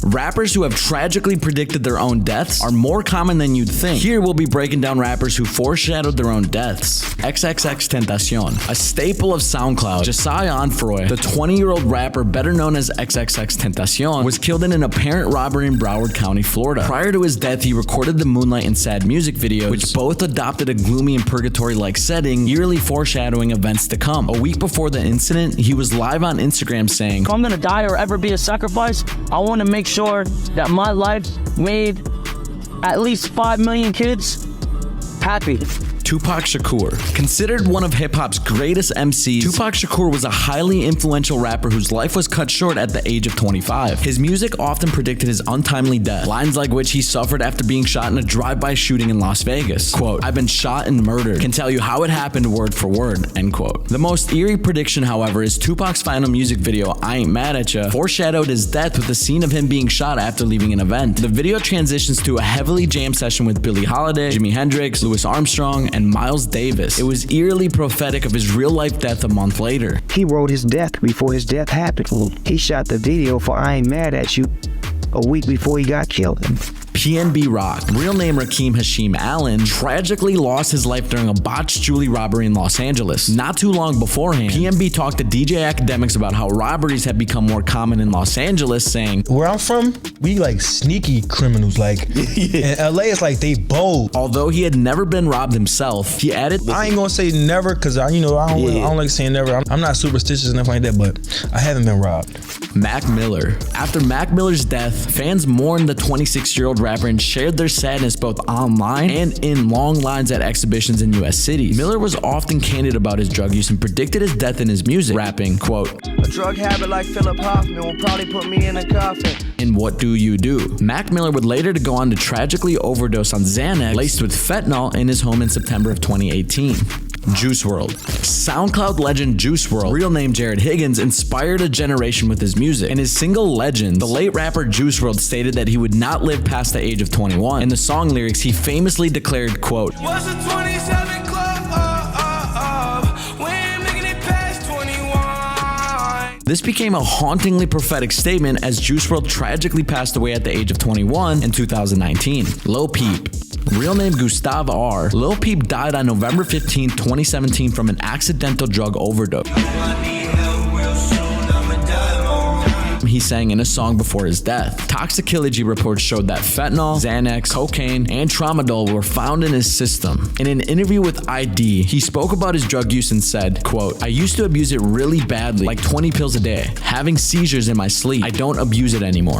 Rappers who have tragically predicted their own deaths are more common than you'd think. Here we'll be breaking down rappers who foreshadowed their own deaths. XXXTentacion, a staple of SoundCloud. Josiah Onfroy, the 20-year-old rapper better known as XXXTentacion, was killed in an apparent robbery in Broward County, Florida. Prior to his death, he recorded the Moonlight and Sad music videos, which both adopted a gloomy and purgatory-like setting, eerily foreshadowing events to come. A week before the incident, he was live on Instagram saying, "If I'm gonna die or ever be a sacrifice, I want to make sure that my life made at least 5 million kids happy." Tupac Shakur. Considered one of hip-hop's greatest MCs, Tupac Shakur was a highly influential rapper whose life was cut short at the age of 25. His music often predicted his untimely death, lines like which he suffered after being shot in a drive-by shooting in Las Vegas. Quote, "I've been shot and murdered. Can tell you how it happened word for word," end quote. The most eerie prediction, however, is Tupac's final music video, "I Ain't Mad at Ya," foreshadowed his death with a scene of him being shot after leaving an event. The video transitions to a heavily jammed session with Billie Holiday, Jimi Hendrix, Louis Armstrong, and Miles Davis. It was eerily prophetic of his real-life death a month later. He wrote his death before his death happened. He shot the video for "I Ain't Mad at You" a week before he got killed. PNB Rock, real name Rakeem Hashim Allen, tragically lost his life during a botched jewelry robbery in Los Angeles. Not too long beforehand, PNB talked to DJ Academics about how robberies have become more common in Los Angeles, saying, "Where I'm from, we like sneaky criminals. Like in LA, it's like they bold." Although he had never been robbed himself, he added, "I ain't gonna say never, cause I don't like saying never. I'm not superstitious and nothing like that, but I haven't been robbed." Mac Miller. After Mac Miller's death, fans mourned the 26-year-old rapper and shared their sadness both online and in long lines at exhibitions in U.S. cities. Miller was often candid about his drug use and predicted his death in his music, rapping, quote, "A drug habit like Philip Hoffman will probably put me in a coffin." In What Do You Do? Mac Miller would later go on to tragically overdose on Xanax laced with fentanyl in his home in September of 2018. Juice WRLD. SoundCloud legend Juice WRLD, real name Jared Higgins, inspired a generation with his music. In his single Legends, the late rapper Juice WRLD stated that he would not live past the age of 21. In the song lyrics, he famously declared, quote, "Was a 27 club, we ain't making it past 21." This became a hauntingly prophetic statement as Juice WRLD tragically passed away at the age of 21 in 2019. Lil Peep. Real name Gustav R. Lil Peep died on November 15, 2017 from an accidental drug overdose. He sang in a song before his death. Toxicology reports showed that fentanyl, Xanax, cocaine, and tramadol were found in his system. In an interview with ID, he spoke about his drug use and said, quote, "I used to abuse it really badly, like 20 pills a day, having seizures in my sleep. I don't abuse it anymore."